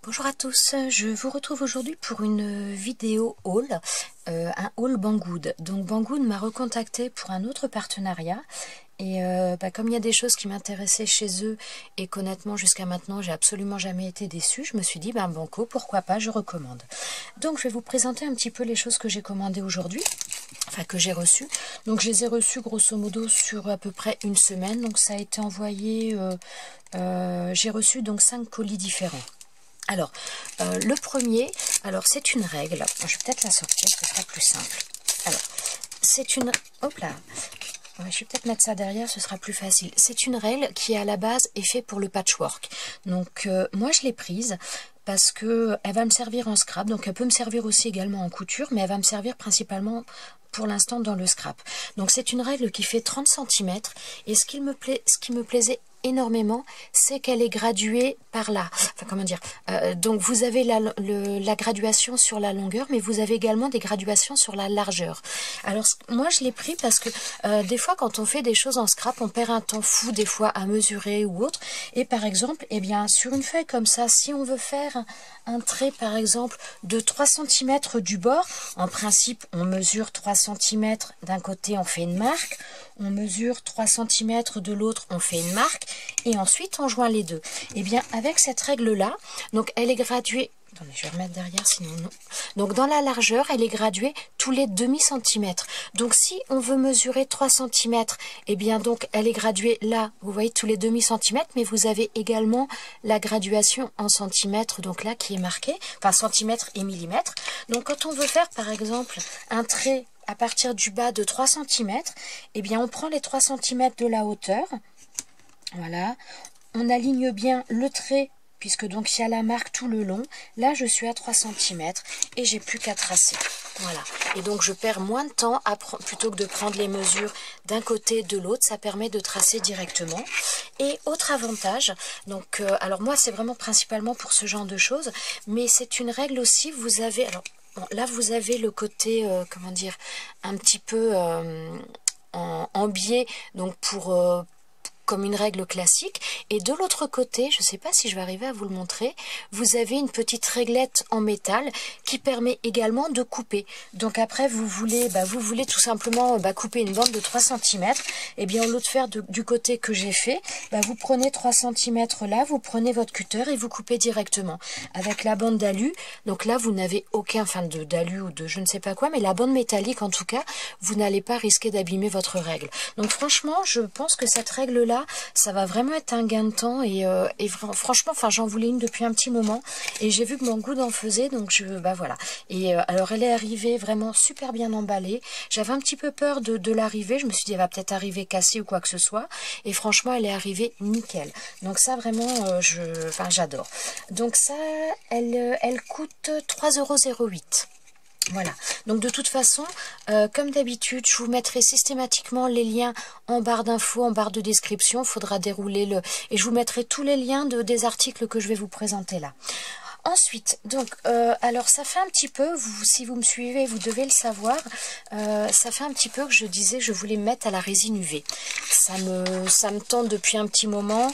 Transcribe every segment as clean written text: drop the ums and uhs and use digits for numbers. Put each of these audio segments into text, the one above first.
Bonjour à tous, je vous retrouve aujourd'hui pour une vidéo haul, un haul Banggood. Donc Banggood m'a recontacté pour un autre partenariat et comme il y a des choses qui m'intéressaient chez eux et qu'honnêtement jusqu'à maintenant j'ai absolument jamais été déçue, je me suis dit banco, pourquoi pas, je recommande. Donc je vais vous présenter un petit peu les choses que j'ai commandées aujourd'hui, enfin que j'ai reçues. Donc je les ai reçues grosso modo sur à peu près une semaine, donc ça a été envoyé, j'ai reçu donc 5 colis différents. Alors, le premier, alors c'est une règle, je vais peut-être la sortir, ce sera plus simple. Alors, c'est une... Hop là, je vais peut-être mettre ça derrière, ce sera plus facile. C'est une règle qui à la base est faite pour le patchwork. Donc, moi je l'ai prise parce que elle va me servir en scrap, donc elle peut me servir aussi également en couture, mais elle va me servir principalement pour l'instant dans le scrap. Donc c'est une règle qui fait 30 cm et ce qui me plaisait énormément, c'est qu'elle est graduée par là. Enfin, comment dire, donc vous avez la graduation sur la longueur, mais vous avez également des graduations sur la largeur. Alors moi je l'ai pris parce que des fois quand on fait des choses en scrap, on perd un temps fou des fois à mesurer ou autre. Et par exemple, eh bien sur une feuille comme ça, si on veut faire un trait par exemple de 3 cm du bord, en principe on mesure 3 cm d'un côté, on fait une marque, on mesure 3 cm de l'autre, on fait une marque, et ensuite on joint les deux. Et bien avec cette règle là, donc elle est graduée, attendez je vais remettre derrière sinon non, donc dans la largeur elle est graduée tous les demi-centimètres. Donc si on veut mesurer 3 cm, et bien donc elle est graduée là, vous voyez, tous les demi-centimètres, mais vous avez également la graduation en centimètres, donc là qui est marquée, enfin centimètres et millimètres. Donc quand on veut faire par exemple un trait à partir du bas de 3 cm, eh bien on prend les 3 cm de la hauteur, voilà, on aligne bien le trait, puisque donc il y a la marque tout le long. Là je suis à 3 cm et j'ai plus qu'à tracer. Voilà, et donc je perds moins de temps plutôt que de prendre les mesures d'un côté et de l'autre, ça permet de tracer directement. Et autre avantage, donc alors moi c'est vraiment principalement pour ce genre de choses, mais c'est une règle aussi, vous avez, alors bon, là vous avez le côté, comment dire, un petit peu en biais, donc pour... comme une règle classique, et de l'autre côté, je ne sais pas si je vais arriver à vous le montrer, vous avez une petite réglette en métal qui permet également de couper. Donc après vous voulez tout simplement couper une bande de 3 cm, et bien au lieu de faire du côté que j'ai fait, vous prenez 3 cm là, vous prenez votre cutter et vous coupez directement avec la bande d'alu. Donc là vous n'avez aucun, enfin d'alu ou de je ne sais pas quoi, mais la bande métallique en tout cas, vous n'allez pas risquer d'abîmer votre règle. Donc franchement je pense que cette règle là, ça va vraiment être un gain de temps, et franchement, enfin j'en voulais une depuis un petit moment et j'ai vu que Banggood en faisait, donc voilà. Et alors elle est arrivée vraiment super bien emballée. J'avais un petit peu peur de l'arrivée, je me suis dit elle va peut-être arriver cassée ou quoi que ce soit, et franchement elle est arrivée nickel. Donc ça vraiment j'adore. Donc ça elle coûte 3,08 €. Voilà, donc de toute façon, comme d'habitude, je vous mettrai systématiquement les liens en barre d'infos, en barre de description. Il faudra dérouler et je vous mettrai tous les liens des articles que je vais vous présenter là. Ensuite, donc, alors ça fait un petit peu, si vous me suivez, vous devez le savoir, ça fait un petit peu que je disais que je voulais me mettre à la résine UV. Ça me tente depuis un petit moment.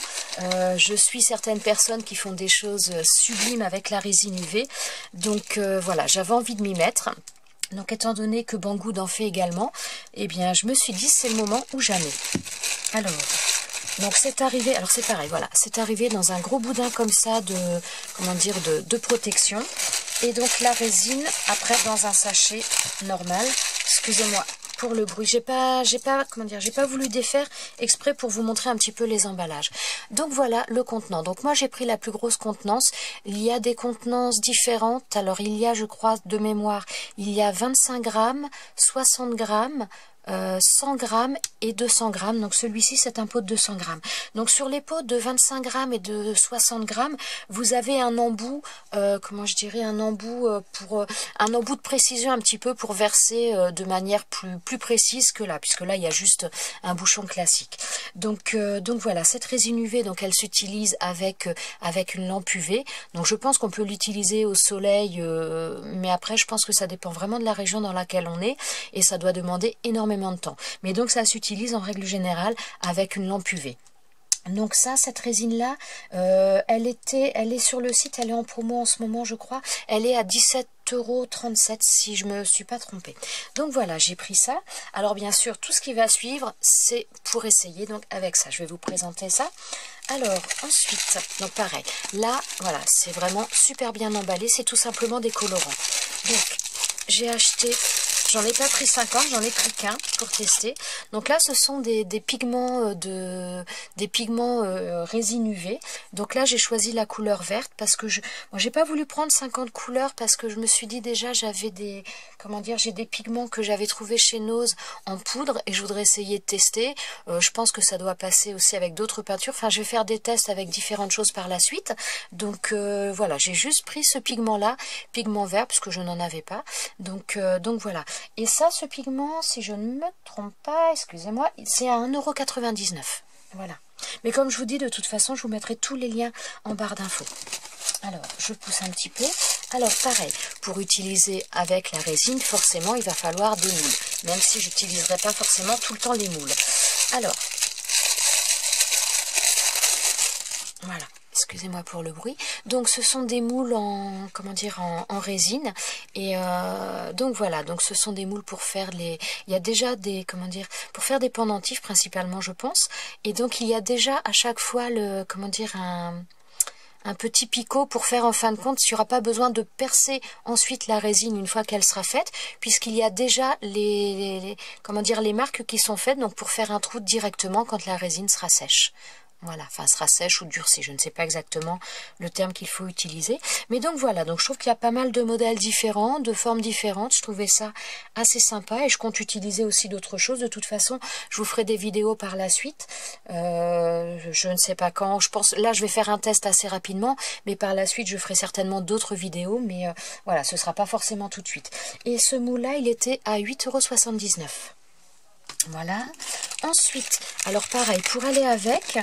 Je suis certaines personnes qui font des choses sublimes avec la résine UV. Donc voilà, j'avais envie de m'y mettre. Donc étant donné que Banggood en fait également, eh bien je me suis dit c'est le moment ou jamais. Alors... donc c'est arrivé, alors c'est pareil, voilà, c'est arrivé dans un gros boudin comme ça de protection. Et donc la résine, après dans un sachet normal, excusez-moi pour le bruit, j'ai pas voulu défaire exprès pour vous montrer un petit peu les emballages. Donc voilà le contenant. Donc moi j'ai pris la plus grosse contenance. Il y a des contenances différentes. Alors il y a, je crois de mémoire, il y a 25 grammes, 60 grammes, 100 grammes et 200 grammes. Donc celui-ci c'est un pot de 200 grammes. Donc sur les pots de 25 grammes et de 60 grammes, vous avez un embout, comment je dirais, un embout un embout de précision un petit peu pour verser de manière plus précise que là, puisque là il y a juste un bouchon classique. Donc voilà, cette résine UV, donc elle s'utilise avec une lampe UV. Donc je pense qu'on peut l'utiliser au soleil, mais après je pense que ça dépend vraiment de la région dans laquelle on est, et ça doit demander énormément de temps. Mais donc ça s'utilise en règle générale avec une lampe UV. Donc ça, cette résine-là, elle est sur le site, elle est en promo en ce moment, je crois. Elle est à 17,37 € si je me suis pas trompée. Donc voilà, j'ai pris ça. Alors bien sûr, tout ce qui va suivre, c'est pour essayer. Donc avec ça, je vais vous présenter ça. Alors ensuite, donc pareil, là, voilà, c'est vraiment super bien emballé. C'est tout simplement des colorants. Donc j'ai acheté... J'en ai pas pris 50, j'en ai pris qu'un pour tester. Donc là, ce sont des pigments résine UV. Donc là, j'ai choisi la couleur verte parce que moi, j'ai pas voulu prendre 50 couleurs parce que je me suis dit déjà, j'avais des, comment dire, j'ai des pigments que j'avais trouvés chez Nose en poudre et je voudrais essayer de tester. Je pense que ça doit passer aussi avec d'autres peintures. Enfin, je vais faire des tests avec différentes choses par la suite. Donc voilà, j'ai juste pris ce pigment-là, pigment vert, parce que je n'en avais pas. Donc voilà. Et ça, ce pigment, si je ne me trompe pas, excusez-moi, c'est à 1,99 €. Voilà. Mais comme je vous dis, de toute façon, je vous mettrai tous les liens en barre d'infos. Alors, je pousse un petit peu. Alors, pareil, pour utiliser avec la résine, forcément, il va falloir des moules. Même si je n'utiliserai pas forcément tout le temps les moules. Alors, voilà. Excusez-moi pour le bruit. Donc ce sont des moules en, comment dire, en résine. Et donc voilà, donc ce sont des moules pour faire les... Il y a déjà des, comment dire, pour faire des pendentifs principalement, je pense. Et donc il y a déjà à chaque fois le, comment dire, un petit picot pour faire en fin de compte, il n'y aura pas besoin de percer ensuite la résine une fois qu'elle sera faite, puisqu'il y a déjà comment dire, les marques qui sont faites, donc pour faire un trou directement quand la résine sera sèche. Voilà, enfin sera sèche ou durcie, je ne sais pas exactement le terme qu'il faut utiliser. Mais donc voilà, donc je trouve qu'il y a pas mal de modèles différents, de formes différentes. Je trouvais ça assez sympa et je compte utiliser aussi d'autres choses. De toute façon, je vous ferai des vidéos par la suite. Je ne sais pas quand, je pense, là je vais faire un test assez rapidement, mais par la suite je ferai certainement d'autres vidéos. Mais voilà, ce ne sera pas forcément tout de suite. Et ce moule-là, il était à 8,79 €. Voilà. Ensuite, alors pareil, pour aller avec,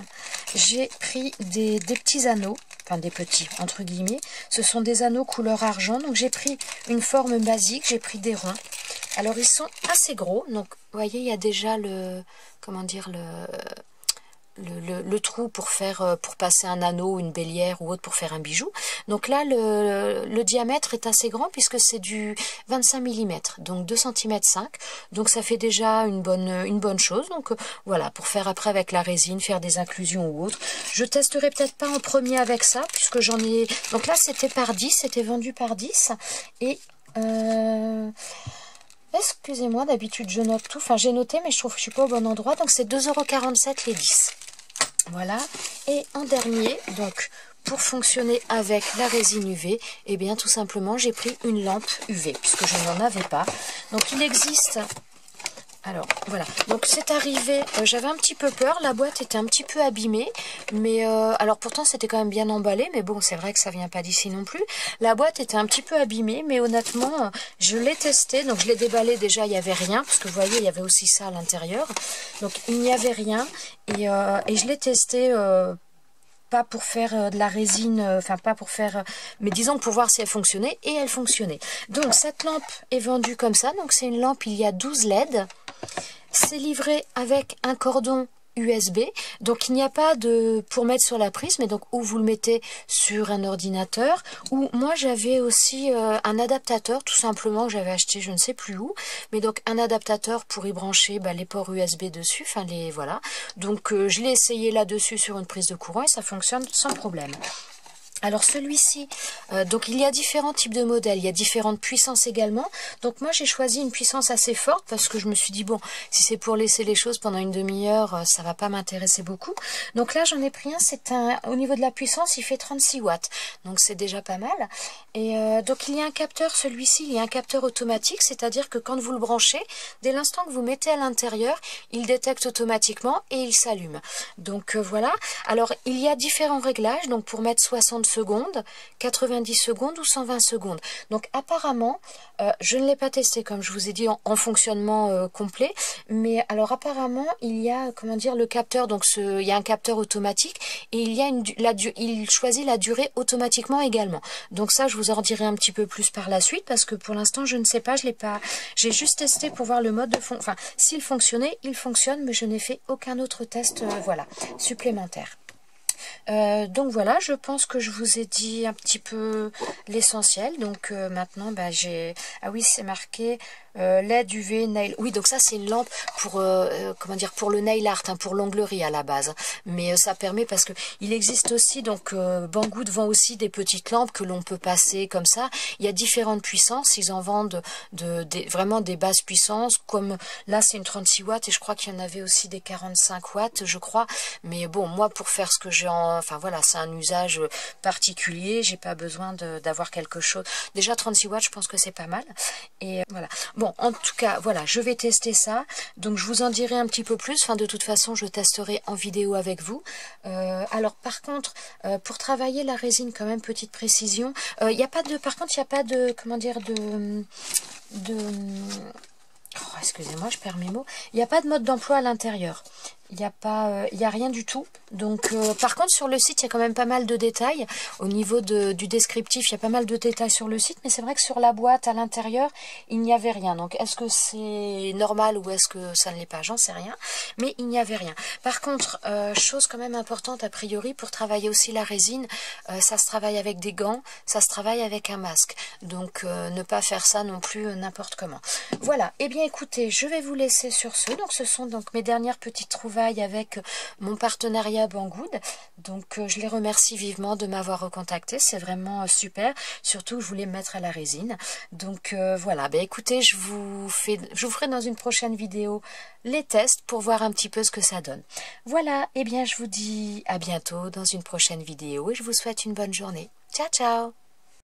j'ai pris des petits anneaux, enfin des petits, entre guillemets. Ce sont des anneaux couleur argent, donc j'ai pris une forme basique, j'ai pris des ronds. Alors ils sont assez gros, donc vous voyez, il y a déjà le, comment dire, le trou pour faire, pour passer un anneau, une bélière ou autre pour faire un bijou. Donc là, le diamètre est assez grand puisque c'est du 25 mm, donc 2,5 cm. Donc ça fait déjà une bonne chose. Donc voilà, pour faire après avec la résine, faire des inclusions ou autre. Je testerai peut-être pas en premier avec ça puisque j'en ai... Donc là, c'était par 10, c'était vendu par 10. Et... excusez-moi, d'habitude je note tout. Enfin, j'ai noté, mais je trouve que je suis pas au bon endroit. Donc c'est 2,47 € les 10. Voilà, et en dernier, donc pour fonctionner avec la résine UV, eh bien tout simplement j'ai pris une lampe UV puisque je n'en avais pas. Donc il existe, alors voilà, donc c'est arrivé, j'avais un petit peu peur, la boîte était un petit peu abîmée, mais alors pourtant c'était quand même bien emballé, mais bon c'est vrai que ça vient pas d'ici non plus. La boîte était un petit peu abîmée, mais honnêtement je l'ai testé, donc je l'ai déballé déjà, il n'y avait rien, parce que vous voyez il y avait aussi ça à l'intérieur, donc il n'y avait rien, et je l'ai testé pas pour faire de la résine, enfin pas pour faire, mais disons pour voir si elle fonctionnait, et elle fonctionnait. Donc cette lampe est vendue comme ça, donc c'est une lampe, il y a 12 LED, c'est livré avec un cordon USB, donc il n'y a pas de pour mettre sur la prise, mais donc ou vous le mettez sur un ordinateur, ou moi j'avais aussi un adaptateur tout simplement que j'avais acheté je ne sais plus où, mais donc un adaptateur pour y brancher les ports USB dessus, enfin les voilà, donc je l'ai essayé là-dessus sur une prise de courant et ça fonctionne sans problème. Alors celui-ci, donc il y a différents types de modèles, il y a différentes puissances également. Donc moi j'ai choisi une puissance assez forte parce que je me suis dit bon, si c'est pour laisser les choses pendant une demi-heure, ça va pas m'intéresser beaucoup. Donc là j'en ai pris un, c'est un, au niveau de la puissance il fait 36 watts, donc c'est déjà pas mal. Et donc il y a un capteur, celui-ci il y a un capteur automatique, c'est-à-dire que quand vous le branchez, dès l'instant que vous mettez à l'intérieur, il détecte automatiquement et il s'allume. Donc voilà, alors il y a différents réglages, donc pour mettre 60 secondes, 90 90 secondes ou 120 secondes. Donc apparemment, je ne l'ai pas testé comme je vous ai dit en fonctionnement complet, mais alors apparemment il y a, comment dire, le capteur, donc il y a un capteur automatique et il y a il choisit la durée automatiquement également. Donc ça, je vous en dirai un petit peu plus par la suite parce que pour l'instant je ne sais pas, je l'ai pas, j'ai juste testé pour voir le mode de fond, enfin s'il fonctionnait, il fonctionne, mais je n'ai fait aucun autre test, voilà, supplémentaire. Donc voilà, je pense que je vous ai dit un petit peu l'essentiel. Donc maintenant, bah, ah oui, c'est marqué LED UV nail. Oui, donc ça c'est une lampe pour comment dire, pour le nail art, hein, pour l'onglerie à la base. Mais ça permet parce que il existe aussi, donc Banggood vend aussi des petites lampes que l'on peut passer comme ça. Il y a différentes puissances. Ils en vendent vraiment des basses puissances. Comme là, c'est une 36 watts et je crois qu'il y en avait aussi des 45 watts, je crois. Mais bon, moi pour faire ce que j'ai enfin voilà, c'est un usage particulier. J'ai pas besoin d'avoir quelque chose. Déjà 36 watts, je pense que c'est pas mal. Et voilà. Bon, en tout cas, voilà, je vais tester ça. Donc, je vous en dirai un petit peu plus. Enfin, de toute façon, je testerai en vidéo avec vous. Alors, par contre, pour travailler la résine, quand même, petite précision. Il n'y a pas de, par contre, il n'y a pas de, comment dire, oh, excusez-moi, je perds mes mots. Il n'y a pas de mode d'emploi à l'intérieur. Il n'y a pas, il y a rien du tout. Donc, par contre, sur le site, il y a quand même pas mal de détails. Au niveau du descriptif, il y a pas mal de détails sur le site. Mais c'est vrai que sur la boîte, à l'intérieur, il n'y avait rien. Donc, est-ce que c'est normal ou est-ce que ça ne l'est pas? J'en sais rien. Mais il n'y avait rien. Par contre, chose quand même importante, a priori, pour travailler aussi la résine, ça se travaille avec des gants, ça se travaille avec un masque. Donc, ne pas faire ça non plus n'importe comment. Voilà. Eh bien, écoutez, je vais vous laisser sur ce. Donc, ce sont donc mes dernières petites trouvailles avec mon partenariat Banggood. Donc je les remercie vivement de m'avoir recontacté, c'est vraiment super, surtout je voulais me mettre à la résine. Donc voilà, ben écoutez, je vous ferai dans une prochaine vidéo les tests pour voir un petit peu ce que ça donne. Voilà, et bien je vous dis à bientôt dans une prochaine vidéo et je vous souhaite une bonne journée. Ciao ciao.